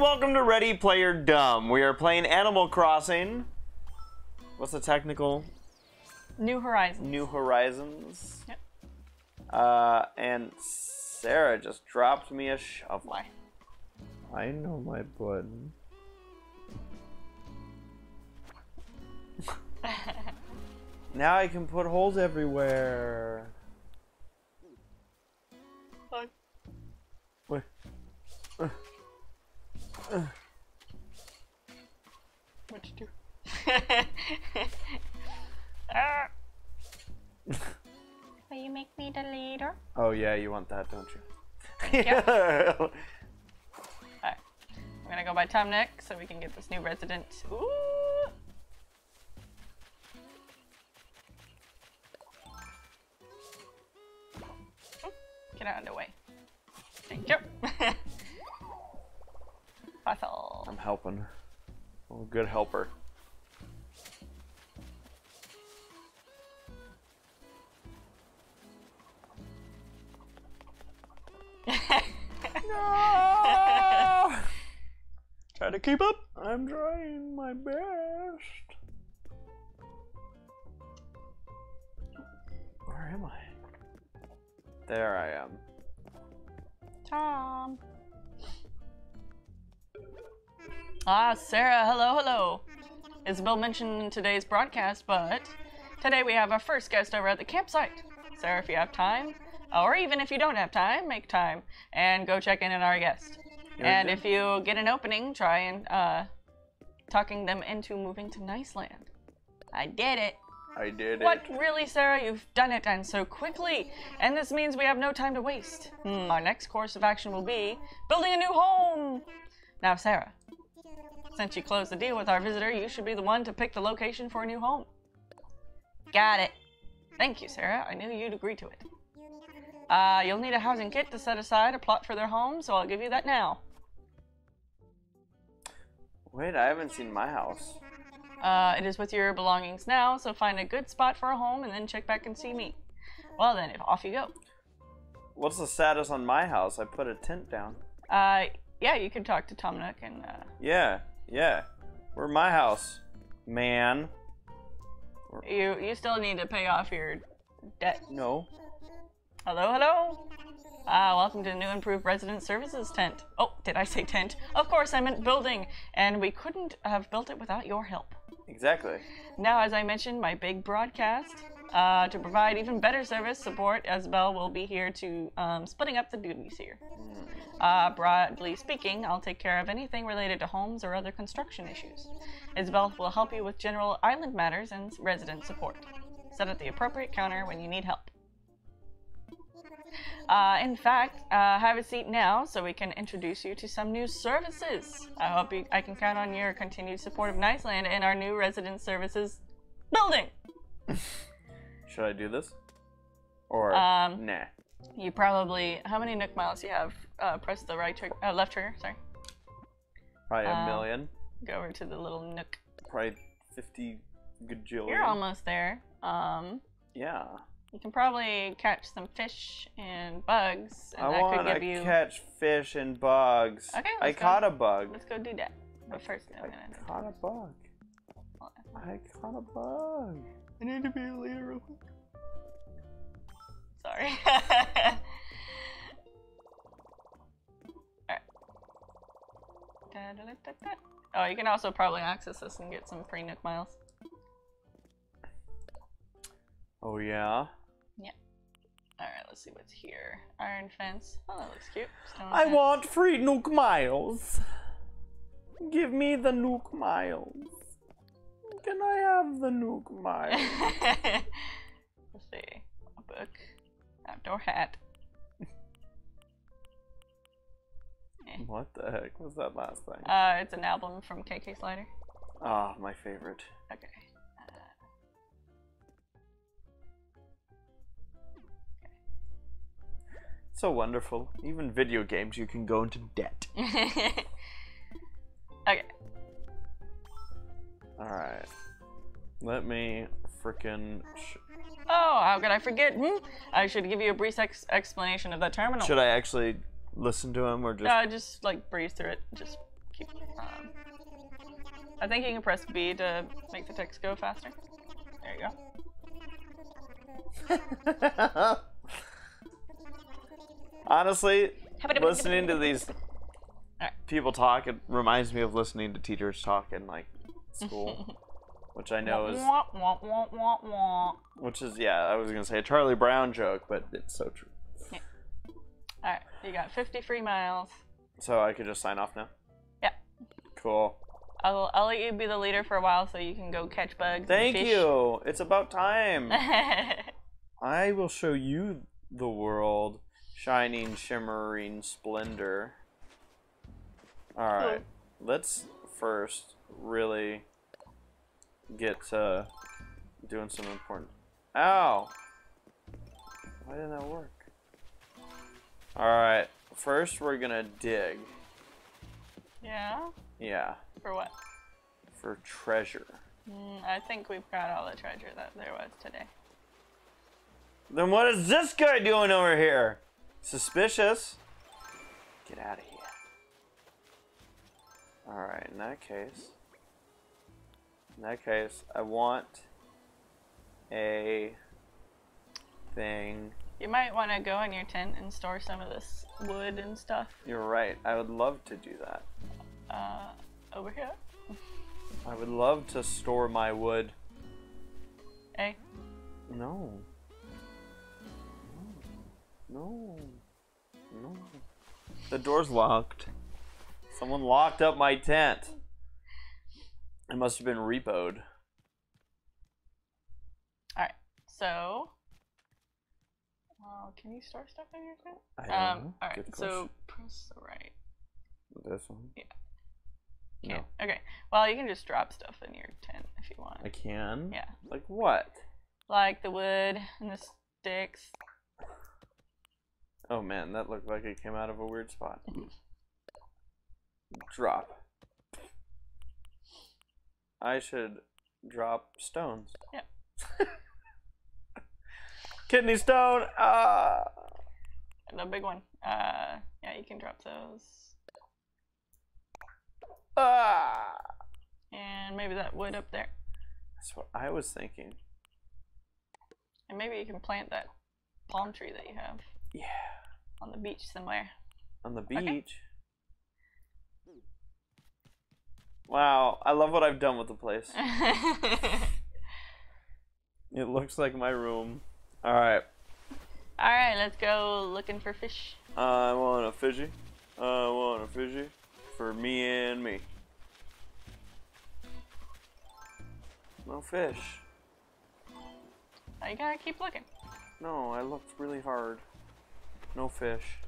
welcome to Ready Player Dumb. We are playing Animal Crossing. What's the technical? New Horizons. New Horizons. Yep. And Sarah just dropped me a shovel. Why? I know my button. Now I can put holes everywhere. Fine. Wait. What'd you do? Will you make me the leader? Oh yeah, you want that, don't you? Yep. Alright. I'm gonna go by Tom Nick so we can get this new resident. Ooh! Get out of the way. Thank you. Puzzle. I'm helping. I'm a good helper. No! Try to keep up. I'm trying my best. Where am I? There I am. Tom. Ah, Sarah, hello. Isabel mentioned in today's broadcast, but today we have our first guest over at the campsite. Sarah, if you have time, or even if you don't have time, make time and go check in on our guest. And if you get an opening, try and talking them into moving to Niceland. I did it. I did What, it. really, Sarah? You've done it, and so quickly. And this means we have no time to waste. Our next course of action will be building a new home. Now, Sarah, since you closed the deal with our visitor, you should be the one to pick the location for a new home. Got it. Thank you, Sarah. I knew you'd agree to it. You'll need a housing kit to set aside a plot for their home, so I'll give you that now. Wait, I haven't seen my house. It is with your belongings now, so find a good spot for a home and then check back and see me. Well then, off you go. What's the status on my house? I put a tent down. Yeah, you can talk to Tom Nook and, Yeah. Where's my house, man? You still need to pay off your debt. No. Hello? Welcome to the new improved resident services tent. Oh, did I say tent? Of course, I meant building, and we couldn't have built it without your help. Exactly. Now, as I mentioned, my big broadcast, to provide even better service support, Isabel will be here to, splitting up the duties here. Broadly speaking, I'll take care of anything related to homes or other construction issues. Isabel will help you with general island matters and resident support. Set at the appropriate counter when you need help. In fact, have a seat now so we can introduce you to some new services. I hope I can count on your continued support of Niceland and our new resident services building. Should I do this? Or nah? You probably, how many Nook miles do you have? Press the left trigger, sorry. Probably a million. Go over to the little Nook. Probably 50 gajillion. You're almost there. Yeah. You can probably catch some fish and bugs, and I that want could give to you... catch fish and bugs. Okay, I caught a bug. Let's go do that. But first, I'm I gonna... caught a bug. I caught a bug. I need to be a leader real quick. Sorry. Alright. Oh, you can also probably access this and get some free Nook miles. Oh yeah? Yeah. Alright, let's see what's here. Iron fence. Oh, that looks cute. Stone I fence. want free Nook miles. Give me the Nook miles. Can I have the Nook miles? Let's see. A book. Outdoor hat. What the heck was that last thing? It's an album from KK Slider. Ah, my favorite. Okay. So wonderful. Even video games, you can go into debt. Okay. Alright. Let me frickin' Oh, how could I forget? I should give you a brief explanation of the terminal. Should I actually listen to him or just... Just like breeze through it. Just keep. I think you can press B to make the text go faster. There you go. Honestly, listening to these people talk, it reminds me of listening to teachers talk in like school, which I know is, which is, yeah, I was gonna say a Charlie Brown joke, but it's so true. Yeah. All right, you got 50 free miles. So I could just sign off now. Yeah. Cool. I'll let you be the leader for a while so you can go catch bugs. Thank and fish. you. It's about time. I will show you the world, shining, shimmering splendor. All right. Let's first really get to doing some important. Ow! Why didn't that work? All right. First, we're gonna dig. Yeah. Yeah. For what? For treasure. I think we've got all the treasure that there was today. Then what is this guy doing over here? Suspicious. Get out of here. Alright, in that case, I want a thing. You might want to go in your tent and store some of this wood and stuff. You're right. I would love to do that. Over here? I would love to store my wood. Hey. No. No. No. The door's locked. Someone locked up my tent. It must have been repoed. Alright, so... can you store stuff in your tent? I don't know. Alright, so press the right. This one? Yeah. No. Okay, well, you can just drop stuff in your tent if you want. I can? Yeah. Like what? Like the wood and the sticks. Oh man, that looked like it came out of a weird spot. Drop. I should drop stones. Yeah. Kidney stone! The big one. Yeah, you can drop those. And maybe that wood up there. That's what I was thinking. And maybe you can plant that palm tree that you have. Yeah. On the beach somewhere. On the beach? Okay. Wow, I love what I've done with the place. It looks like my room. Alright. Alright, let's go looking for fish. I want a fishy. I want a fishy. For me and me. No fish. Oh, you gotta keep looking. No, I looked really hard. No fish.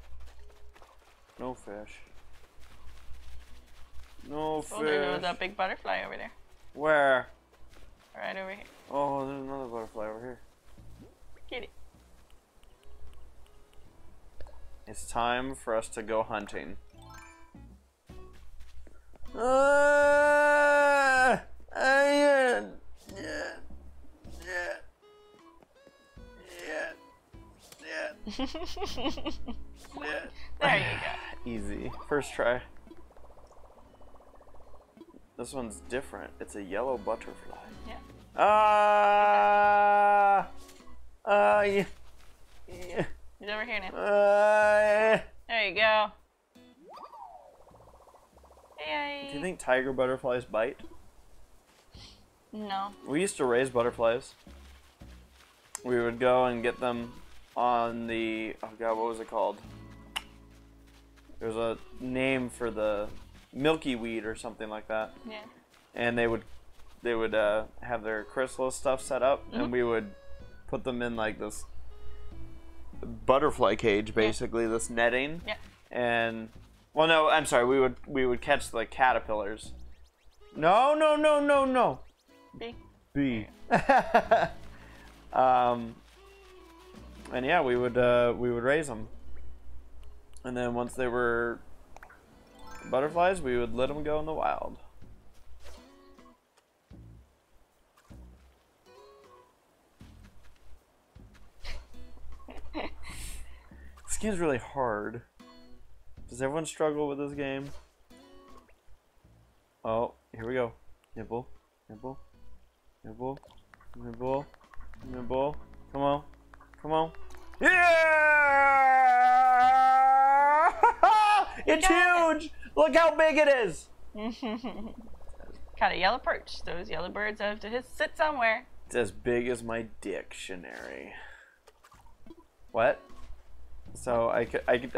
No fish. No fish. Oh, there's a big butterfly over there. Where? Right over here. Oh, there's another butterfly over here. Get it. It's time for us to go hunting. There you go. Easy. First try. This one's different. It's a yellow butterfly. Yeah. Yeah. He's over here now. There you go. Hey. Do you think tiger butterflies bite? No. We used to raise butterflies. We would go and get them on the, oh god, what was it called? There's a name for the milky weed or something like that. Yeah. And they would have their chrysalis stuff set up, and we would put them in like this butterfly cage, basically, this netting. Yeah. And well, no, I'm sorry, we would catch the caterpillars. No. B. And yeah, we would raise them, and then once they were butterflies, we would let them go in the wild. This game's really hard. Does everyone struggle with this game? Oh, here we go. Nibble, nibble, nibble, nibble, nibble. Come on, come on. Yeah! It's huge! Look how big it is! Got a yellow perch. Those yellow birds have to sit somewhere. It's as big as my dictionary. What? So I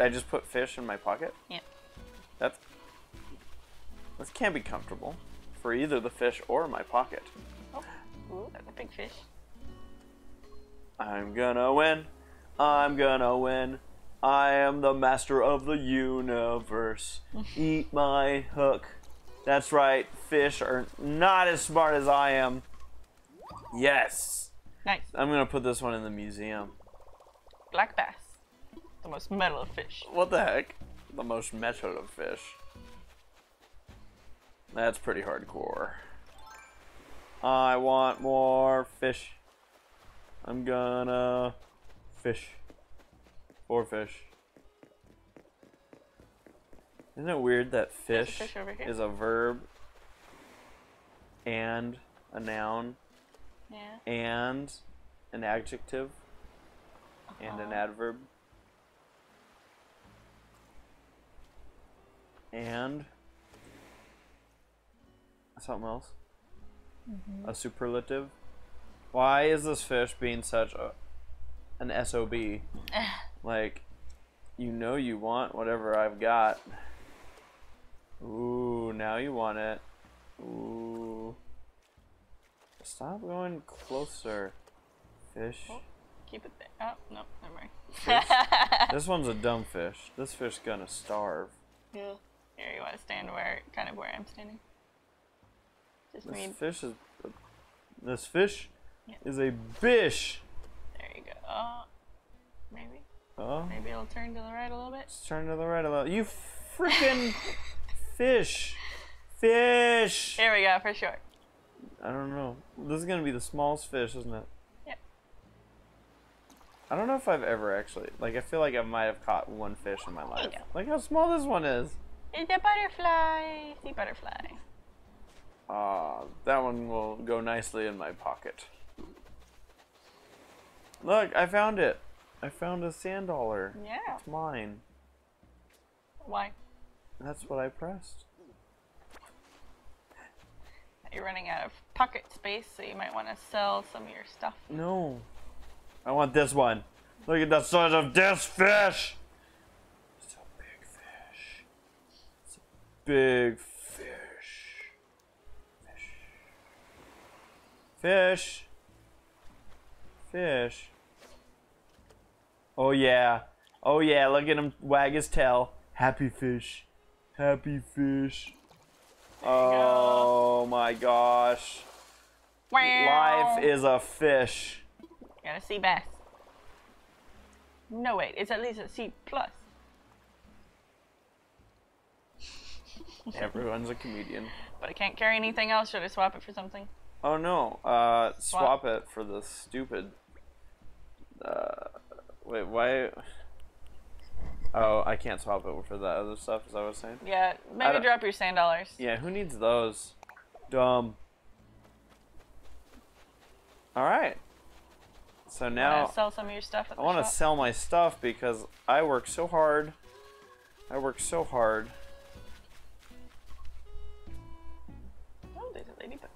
just put fish in my pocket? Yeah. This can't be comfortable for either the fish or my pocket. Oh, ooh, that's a big fish. I'm gonna win. I'm gonna win. I am the master of the universe. Eat my hook. That's right, fish are not as smart as I am. Yes. Nice. I'm gonna put this one in the museum. Black bass. The most metal of fish. What the heck? The most metal of fish. That's pretty hardcore. I want more fish. I'm gonna fish. 4 fish. Isn't it weird that fish is a verb and a noun and an adjective and an adverb and something else? A superlative? Why is this fish being such an SOB? Like, you know you want whatever I've got. Ooh, now you want it. Ooh. Stop going closer. Fish. Oh, keep it there. Oh, no, never mind. This one's a dumb fish. This fish's gonna starve. Yeah. Here, you want to stand kind of where I'm standing? Just This need... fish is a bish. There you go. Oh, maybe. Oh. Maybe it'll turn to the right a little bit. Let's turn to the right a little. You freaking fish. Fish. Here we go, for sure. I don't know. This is gonna be the smallest fish, isn't it? Yep. I don't know if I've ever actually, like, I feel like I might have caught one fish in my life. go. Like how small this one is. It's a butterfly. Sea butterfly. That one will go nicely in my pocket. Look, I found it. I found a sand dollar. Yeah. It's mine. Why? That's what I pressed. You're running out of pocket space, so you might want to sell some of your stuff. No. I want this one. Look at the size of this fish. It's a big fish. It's a big fish. Fish. Fish. Oh yeah. Oh yeah, look at him wag his tail. Happy fish. Happy fish. Oh my gosh. Wow. Life is a fish. Got a sea bass. No, wait, it's at least a C plus. Everyone's a comedian. But I can't carry anything else. Should I swap it for something? Oh no, swap it for the stupid, wait, why? Oh, I can't swap it for that other stuff, is that what I was saying? Yeah, maybe drop your sand dollars. Yeah, who needs those? Dumb. Alright. So now, Sell some of your stuff at the I want to shop? sell my stuff because I work so hard. I work so hard. Oh, there's a ladybug.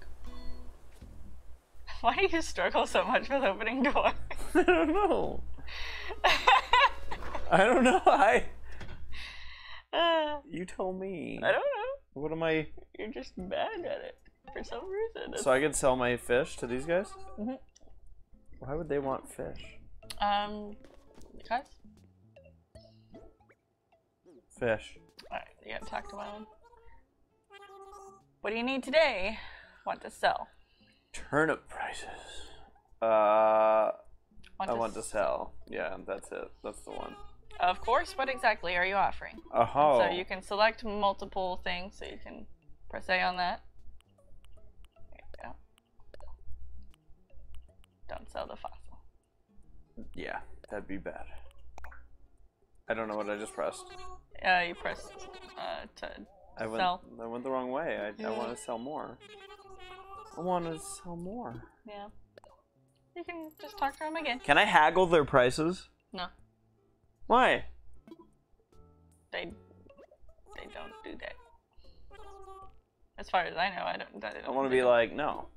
Why do you struggle so much with opening doors? I don't know. I don't know. You tell me. I don't know. What am I? You're just bad at it for some reason. So I could sell my fish to these guys? Mm-hmm. Why would they want fish? Because? Fish. Alright, you gotta talk to one of them. What do you need today? Want to sell? Turnip prices. I want to sell. sell. Yeah, that's it. That's the one. Of course. What exactly are you offering? Oh. So you can select multiple things, so you can press A on that. There you go. Don't sell the fossil. Yeah, that'd be bad. I don't know what I just pressed. You press to I went the wrong way. I want to sell more. I want to sell more. Yeah. You can just talk to him again. Can I haggle their prices? No. Why? They don't do that. As far as I know, I don't. I want to be like, no.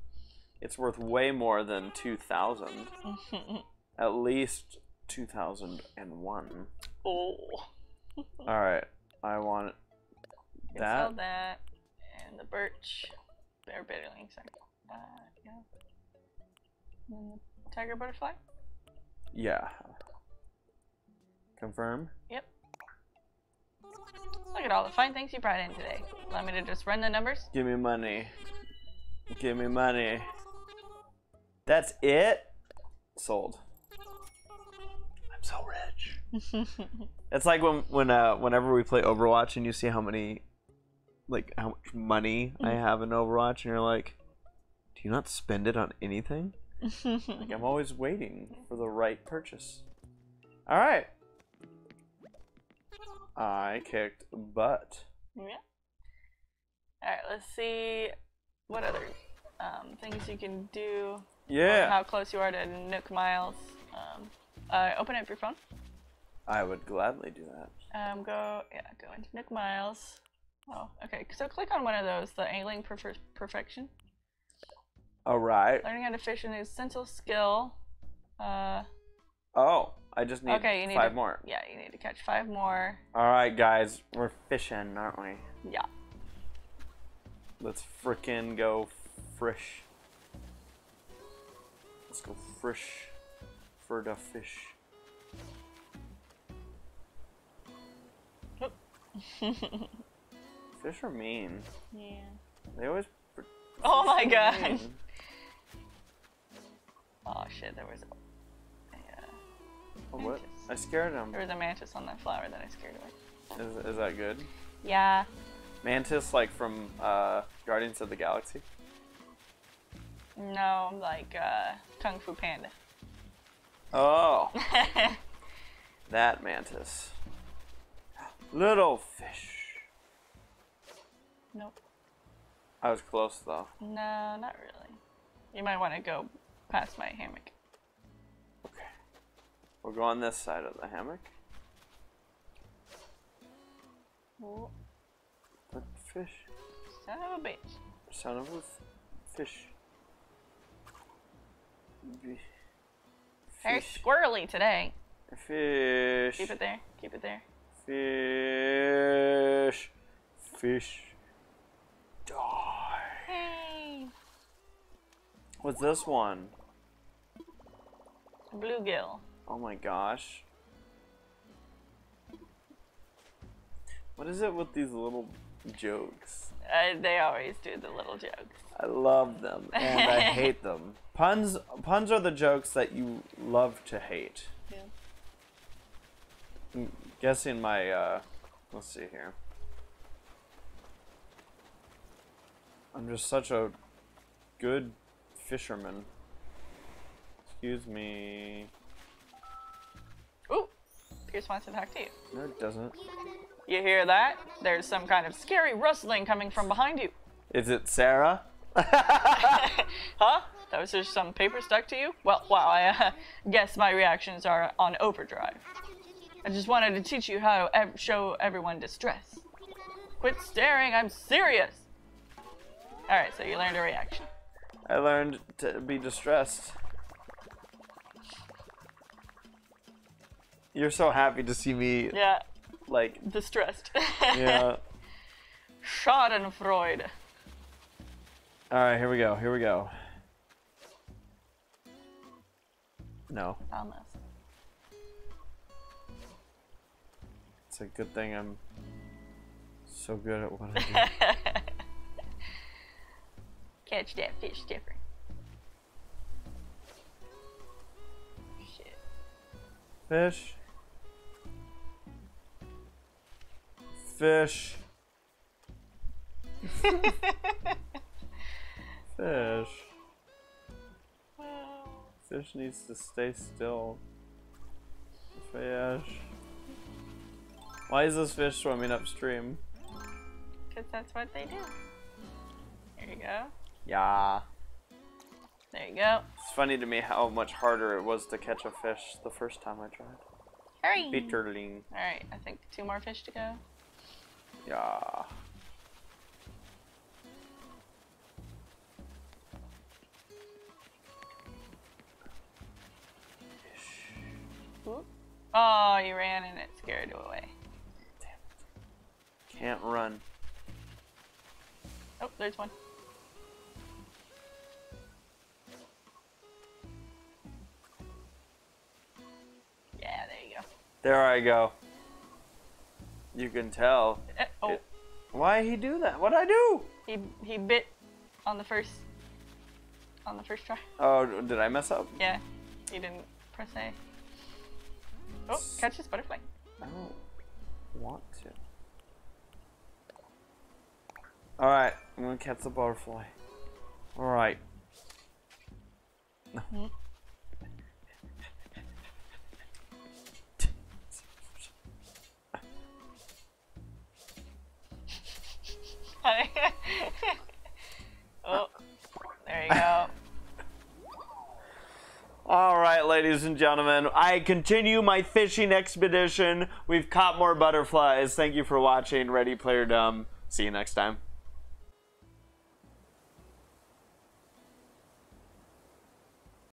It's worth way more than 2,000. At least 2001. Oh. Alright. I want that. Sell that. And the birch. Bear bidding. Yeah. And the tiger butterfly? Yeah. Confirm? Yep. Look at all the fine things you brought in today. Want me to just run the numbers? Give me money. Give me money. That's it? Sold. I'm so rich. It's like whenever we play Overwatch and you see how much money I have in Overwatch and you're like, do you not spend it on anything? Like, I'm always waiting for the right purchase. Alright. I kicked butt. Yeah. Alright, let's see what other things you can do. Yeah. How close you are to Nook Miles. Open up your phone. I would gladly do that. Go into Nook Miles. Oh, okay. So click on one of those, the Angling Perfection. Alright. Learning how to fish an essential skill. Oh, I just need 5 more. Yeah, you need to catch 5 more. Alright, guys. We're fishing, aren't we? Yeah. Let's frickin' go frish. Let's go frish for the fish. Fish are mean. Yeah. They always. Oh my god. Oh shit, there was a oh, what? I scared him. There was a mantis on that flower that I scared away. Is that good? Yeah. Mantis, like from Guardians of the Galaxy? No, like Kung Fu Panda. Oh. That mantis. Little fish. Nope. I was close though. No, not really. You might want to go past my hammock. Okay. We'll go on this side of the hammock. Oh. But fish. Son of a bitch. Son of a fish. Very squirrely today. Fish. Keep it there. Keep it there. Fish. Fish. Die. Hey. What's this one? A bluegill. Oh my gosh. What is it with these little jokes? They always do the little jokes. I love them and I hate them. Puns are the jokes that you love to hate. Yeah. I'm guessing my let's see here. I'm just such a good fisherman. Excuse me. Ooh, Pierce wants to talk to you. No, it doesn't. You hear that? There's some kind of scary rustling coming from behind you. Is it Sarah? Huh? That was just some paper stuck to you? Well, wow, I guess my reactions are on overdrive. I just wanted to teach you how to show everyone distress. Quit staring, I'm serious! Alright, so you learned a reaction. I learned to be distressed. You're so happy to see me, Yeah, like, distressed. yeah. Schadenfreude. Alright, here we go, here we go. No. Almost. It's a good thing I'm so good at what I do. Catch that fish different. Shit. Fish. Fish. Fish. Fish needs to stay still. Fish. Why is this fish swimming upstream? Because that's what they do. There you go. Yeah. There you go. It's funny to me how much harder it was to catch a fish the first time I tried. Hurry! Bitterling. Alright, I think 2 more fish to go. Yeah. Oop. Oh, you ran and it scared you away. Damn it. Can't run. Oh, there's one. Yeah, there you go. There I go. You can tell. Oh. Why he do that? What'd I do? He bit on the first try. Oh, did I mess up? Yeah, he didn't press A. Oh, catch this butterfly. I don't want to. Alright, I'm gonna catch the butterfly. Alright. Mm-hmm. Oh, there you go. Alright, ladies and gentlemen, I continue my fishing expedition. We've caught more butterflies. Thank you for watching Ready Player Dumb. See you next time.